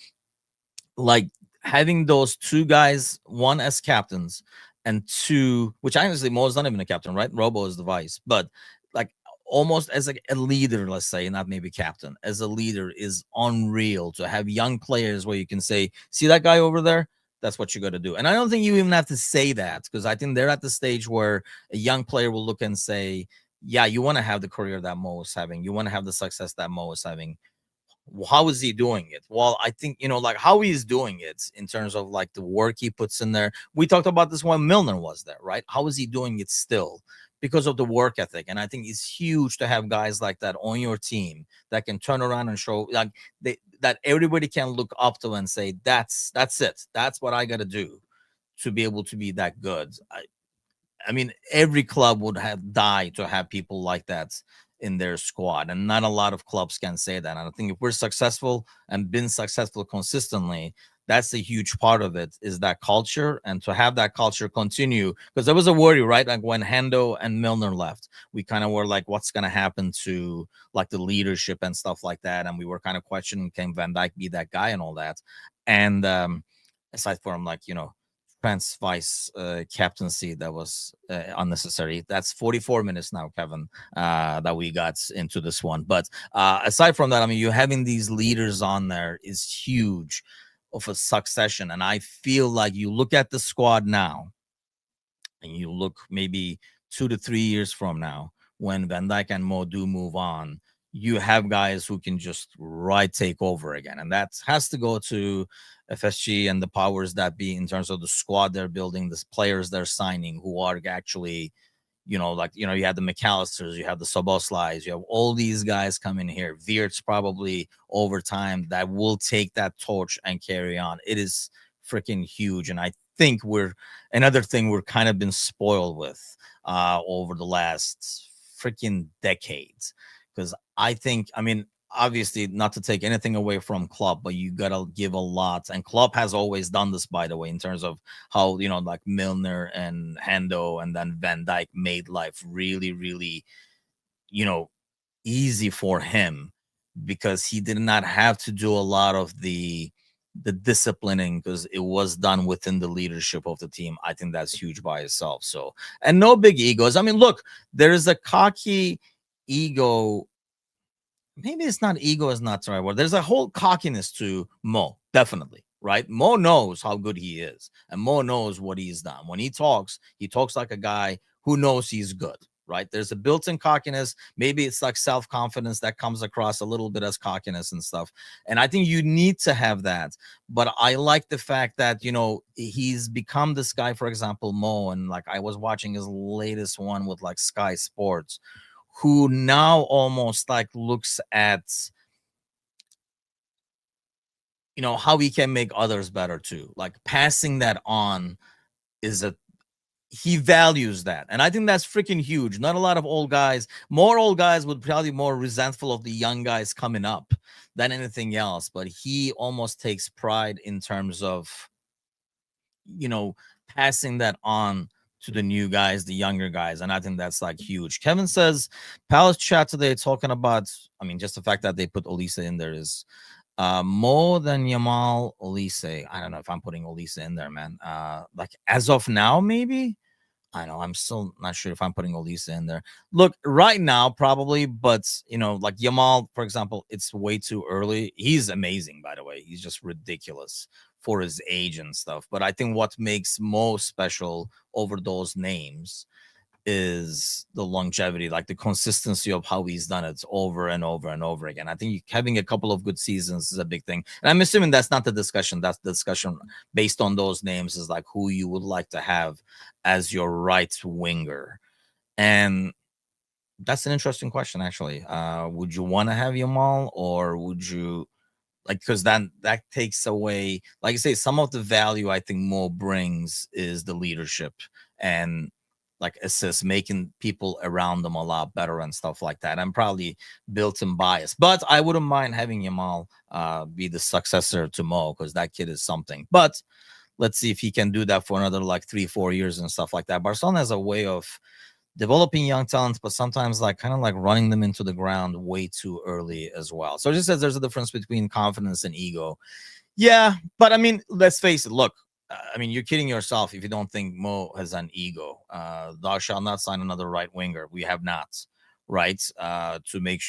Speaker 1: like having those 2 guys, 1 as captains and 2, which honestly, Mo's not even a captain, right? Robo is the vice, but like almost as like a leader, let's say, not maybe captain, as a leader is unreal to have young players where you can say, see that guy over there? That's what you got to do. And I don't think you even have to say that, because I think they're at the stage where a young player will look and say, yeah, you want to have the career that Mo is having. You want to have the success that Mo is having. How is he doing it? Well, I think, like how he's doing it in terms of like the work he puts in there. We talked about this when Milner was there, right? How is he doing it still? Because of the work ethic. And I think it's huge to have guys like that on your team that can turn around and show like that everybody can look up to and say, that's it. That's what I got to do to be able to be that good. I mean, every club would have died to have people like that in their squad, and not a lot of clubs can say that. And I think if we're successful and been successful consistently, that's a huge part of it, is that culture, and to have that culture continue. Because there was a worry, right? Like when Hendo and Milner left, we kind of were like, what's going to happen to like the leadership and stuff like that? And we were kind of questioning, can Van Dijk be that guy and all that? And aside from like, Trent's vice captaincy, that was unnecessary. That's 44 minutes now, Kevin, that we got into this one. But aside from that, I mean, you having these leaders on there is huge. of a succession. And I feel like you look at the squad now, and you look maybe 2 to 3 years from now, when Van Dijk and Mo do move on, you have guys who can just take over again. And that has to go to FSG and the powers that be in terms of the squad they're building, the players they're signing, who are actually, you have the McAllisters, you have the Soboslais, you have all these guys coming here. Wirtz probably over time that will take that torch and carry on. It is freaking huge. And I think another thing we're kind of been spoiled with over the last freaking decades. Because obviously, not to take anything away from Klopp, but you gotta give a lot. And Klopp has always done this, by the way, in terms of how, like Milner and Hendo and then Van Dijk made life really, really, easy for him, because he did not have to do a lot of the disciplining, because it was done within the leadership of the team. I think that's huge by itself. So, and no big egos. Look, there is a cocky ego. Maybe it's not ego is not the right word. There's a whole cockiness to Mo, definitely, right? Mo knows how good he is, and Mo knows what he's done. When he talks like a guy who knows he's good, right? There's a built-in cockiness. Maybe it's like self-confidence that comes across a little bit as cockiness and stuff. And I think you need to have that. But I like the fact that, he's become this guy, for example, Mo, and like I was watching his latest one with like Sky Sports, who now almost like looks at, how he can make others better too. Like passing that on he values that. And I think that's freaking huge. Not a lot of more old guys would probably more resentful of the young guys coming up than anything else. But he almost takes pride in terms of, passing that on to the new guys, the younger guys. And I think that's like huge. Kevin says, Palace chat today talking about, just the fact that they put Olise in there is more than Yamal Olise. I don't know if I'm putting Olise in there, man. Like as of now, maybe. I know I'm still not sure if I'm putting Olise in there. Look, right now, probably, but like Yamal, for example, it's way too early. He's amazing, by the way. He's just ridiculous for his age and stuff. But I think what makes Mo special over those names is the longevity, like the consistency of how he's done it over and over and over again. I think having a couple of good seasons is a big thing. And I'm assuming that's not the discussion. That's the discussion based on those names is like who you would like to have as your right winger. And that's an interesting question, actually. Would you want to have Yamal, or would you because then that takes away, like I say, some of the value I think Mo brings is the leadership and like assists, making people around them a lot better and stuff like that. I'm probably built-in bias, but I wouldn't mind having Yamal be the successor to Mo, because that kid is something. But let's see if he can do that for another like 3-4 years and stuff like that. Barcelona has a way of developing young talents, but sometimes like kind of like running them into the ground way too early as well. So it just says there's a difference between confidence and ego. Yeah, but let's face it. Look, you're kidding yourself if you don't think Mo has an ego. Thou shalt not sign another right winger. We have not, right? To make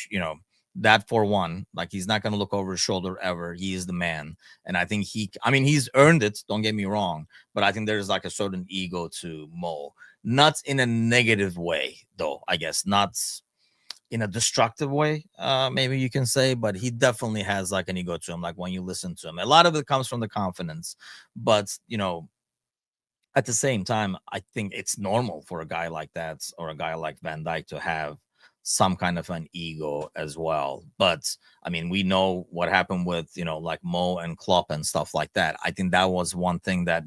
Speaker 1: that for one, like he's not going to look over his shoulder ever. He is the man. And I think he's earned it. Don't get me wrong. But I think there's like a certain ego to Mo, not in a negative way, though, I guess, not in a destructive way, maybe you can say, but he definitely has like an ego to him. Like when you listen to him, a lot of it comes from the confidence, but at the same time, I think it's normal for a guy like that or a guy like Van Dijk to have some kind of an ego as well. But we know what happened with like Mo and Klopp and stuff like that. I think that was one thing that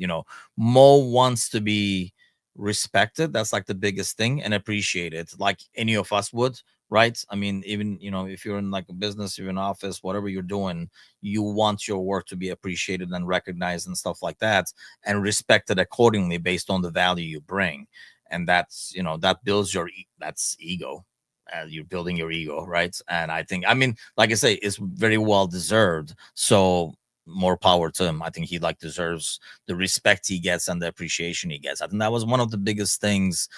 Speaker 1: Mo wants to be respected. That's like the biggest thing, and appreciated, like any of us would, right? Even if you're in like a business, you're in office, whatever you're doing, you want your work to be appreciated and recognized and stuff like that, and respected accordingly based on the value you bring. And that's that builds that's ego. You're building your ego, right? And I think like I say, it's very well deserved. So more power to him. I think he deserves the respect he gets and the appreciation he gets. I think that was one of the biggest things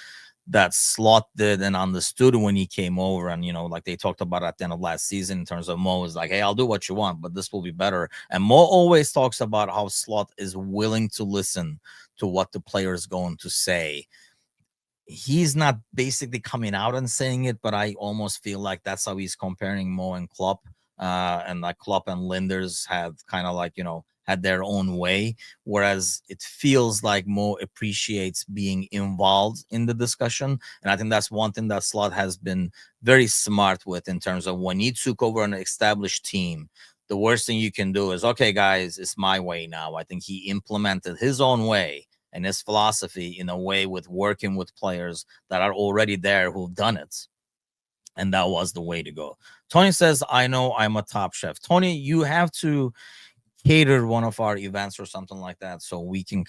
Speaker 1: that Slot did and understood when he came over. And, like they talked about at the end of last season in terms of Mo is like, hey, I'll do what you want, but this will be better. And Mo always talks about how Slot is willing to listen to what the player is going to say. He's not basically coming out and saying it, but I almost feel like that's how he's comparing Mo and Klopp. And like Klopp and Linders have kind of like, had their own way, whereas it feels like Mo appreciates being involved in the discussion. And I think that's one thing that Slot has been very smart with in terms of when he took over an established team. The worst thing you can do is, okay, guys, it's my way now. I think he implemented his own way and his philosophy in a way with working with players that are already there who've done it. And that was the way to go. Tony says, I know I'm a top chef. Tony, you have to cater one of our events or something like that so we can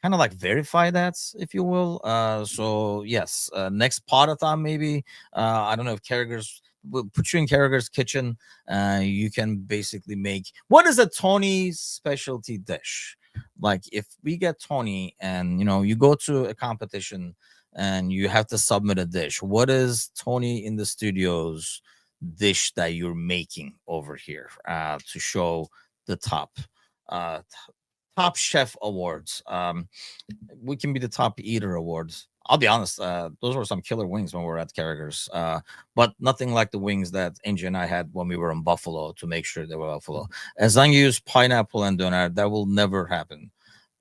Speaker 1: like verify that, if you will. So yes, next potathon maybe. I don't know if Carragher's, we'll put you in Carragher's kitchen. You can basically make, what is a Tony specialty dish? Like if we get Tony and you go to a competition and you have to submit a dish, what is Tony in the studios dish that you're making over here to show the uh top chef awards? We can be the top eater awards. I'll be honest, those were some killer wings when we were at Carragher's, but nothing like the wings that Angie and I had when we were in Buffalo to make sure they were Buffalo. As long as you use pineapple and doner, that will never happen.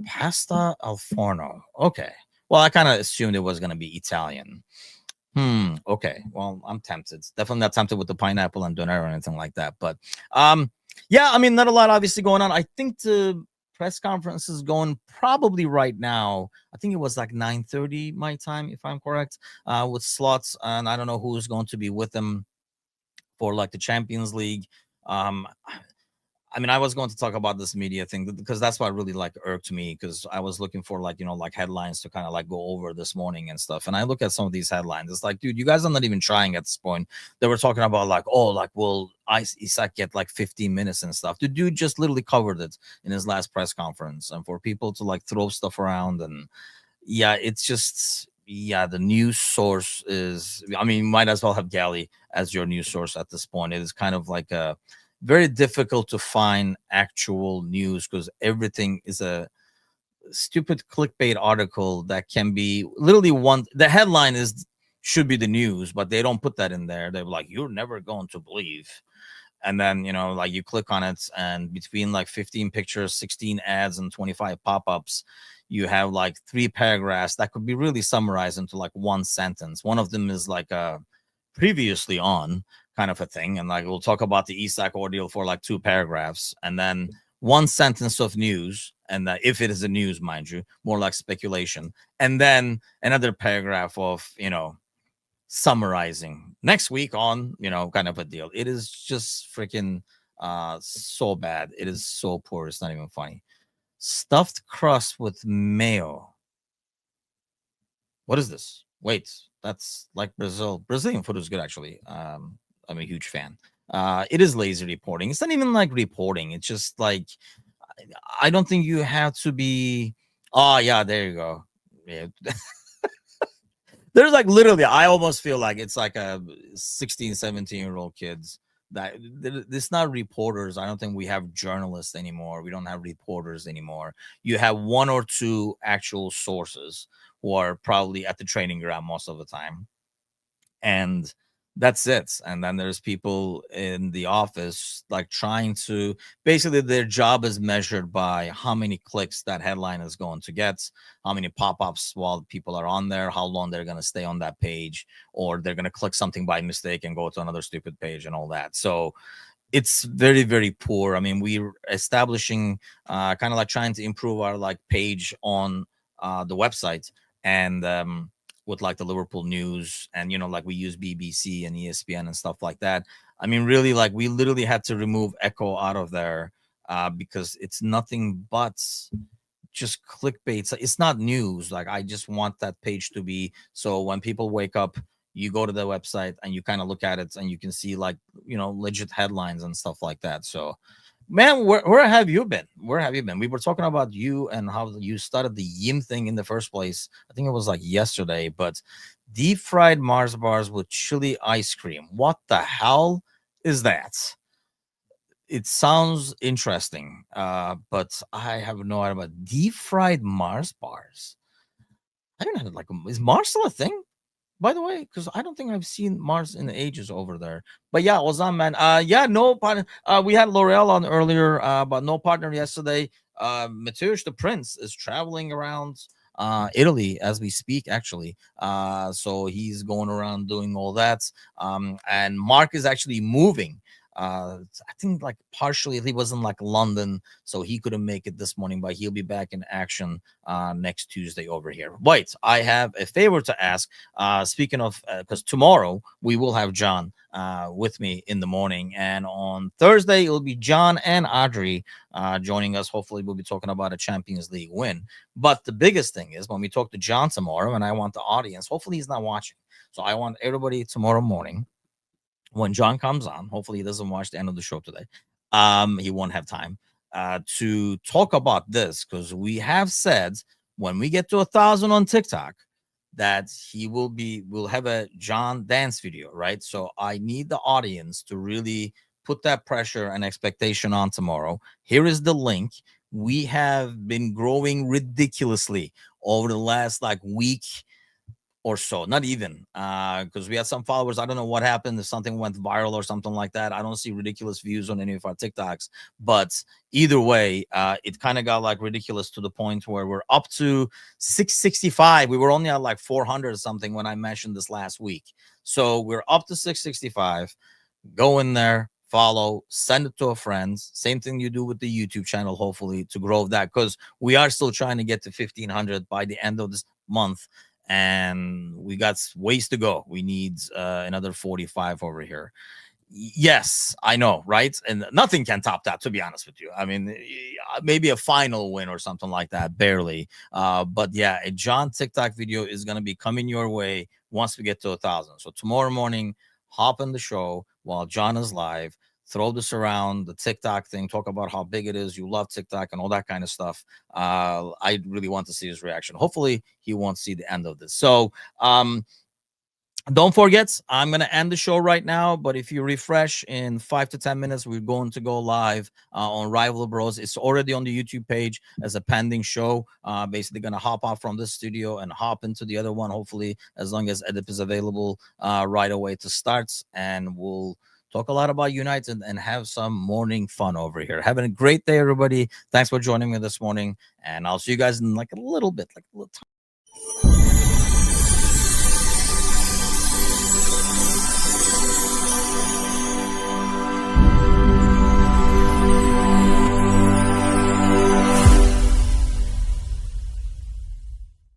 Speaker 1: Pasta al forno. Okay. Well, I kind of assumed it was going to be Italian. Okay. Well, I'm tempted. Definitely not tempted with the pineapple and doner or anything like that. But yeah, I mean, not a lot obviously going on. I think the press conference is going probably right now. I think it was like 9:30 my time, if I'm correct, with Slots, and I don't know who's going to be with them for like the Champions League. Um, I mean, I was going to talk about this media thing because that's what really like irked me, because I was looking for like, like headlines to kind of like go over this morning and stuff. And I look at some of these headlines. It's like, dude, you guys are not even trying at this point. They were talking about like, oh, like, will Isak get like 15 minutes and stuff? The dude just literally covered it in his last press conference. And for people to like throw stuff around, and yeah, it's just, yeah, the news source is, I mean, you might as well have Galley as your news source at this point. It is kind of like a very difficult to find actual news because everything is a stupid clickbait article that can be literally one. The headline is should be the news, but they don't put that in there. They're like, you're never going to believe. And then, like you click on it, and between like 15 pictures, 16 ads, and 25 pop-ups, you have like 3 paragraphs that could be really summarized into like one sentence. One of them is like a previously on kind of a thing, and like we'll talk about the Isak ordeal for like 2 paragraphs, and then one sentence of news, and if it is a news, mind you, more like speculation, and then another paragraph of summarizing next week on kind of a deal. It is just freaking so bad. It is so poor, it's not even funny. Stuffed crust with mayo. What is this? Wait, that's like Brazilian food is good, actually. I'm a huge fan. It is lazy reporting. It's not even like reporting. It's just like, I don't think you have to be. Oh yeah, there you go. Yeah. There's like literally, I almost feel like it's like a 16, 17-year-old kids that it's not reporters. I don't think we have journalists anymore. We don't have reporters anymore. You have 1 or 2 actual sources who are probably at the training ground most of the time, and that's it. And then there's people in the office like trying to, basically their job is measured by how many clicks that headline is going to get, how many pop-ups while people are on there, how long they're going to stay on that page, or they're going to click something by mistake and go to another stupid page and all that. So it's very, very poor. I mean, we're establishing kind of like trying to improve our like page on the website, and with like the Liverpool news, and like we use BBC and ESPN and stuff like that. I mean, really, like we literally had to remove Echo out of there because it's nothing but just clickbait. It's not news. Like I just want that page to be, so when people wake up, you go to the website and you kind of look at it and you can see like legit headlines and stuff like that. So Man, where have you been? Where have you been? We were talking about you and how you started the Yim thing in the first place. I think it was like yesterday, but deep fried Mars bars with chili ice cream. What the hell is that? It sounds interesting, but I have no idea about deep fried Mars bars. I haven't had like is Mars still a thing? By the way, because I don't think I've seen Mars in ages over there. But yeah, Ozan, man. Yeah, no partner. We had L'Oreal on earlier, but no partner yesterday. Mateusz the Prince is traveling around Italy as we speak, actually. So he's going around doing all that. And Mark is actually moving. I think like partially he was in like London, so he couldn't make it this morning, but he'll be back in action next Tuesday over here. Wait, I have a favor to ask. Speaking of, because tomorrow we will have John with me in the morning, and on Thursday it'll be John and Audrey joining us. Hopefully, we'll be talking about a Champions League win. But the biggest thing is when we talk to John tomorrow, and I want the audience. Hopefully, he's not watching, so I want everybody tomorrow morning when John comes on. Hopefully, he doesn't watch the end of the show today. He won't have time to talk about this because we have said when we get to 1,000 on TikTok that we'll have a John dance video, right? So I need the audience to really put that pressure and expectation on tomorrow. Here is the link. We have been growing ridiculously over the last like week or so, not even because we had some followers. I don't know what happened, if something went viral or something like that. I don't see ridiculous views on any of our TikToks, but either way, it kind of got like ridiculous to the point where we're up to 665. We were only at like 400 or something when I mentioned this last week, so we're up to 665. Go in there, follow, send it to a friend. Same thing you do with the YouTube channel, hopefully to grow that, because we are still trying to get to 1,500 by the end of this month, and we got ways to go. We need another 45 over here. Yes, I know, right? And nothing can top that, to be honest with you. I mean, maybe a final win or something like that, barely. But yeah, a John TikTok video is going to be coming your way once we get to 1,000. So tomorrow morning, hop in the show while John is live. Throw this around the TikTok thing, talk about how big it is. You love TikTok and all that kind of stuff. I really want to see his reaction. Hopefully, he won't see the end of this. So, don't forget, I'm going to end the show right now. But if you refresh in 5 to 10 minutes, we're going to go live on Rival Bros. It's already on the YouTube page as a pending show. Basically, going to hop off from this studio and hop into the other one, hopefully, as long as edit is available right away to start. And we'll talk a lot about United and have some morning fun over here. Having a great day, everybody. Thanks for joining me this morning. And I'll see you guys in like a little bit, like a little time.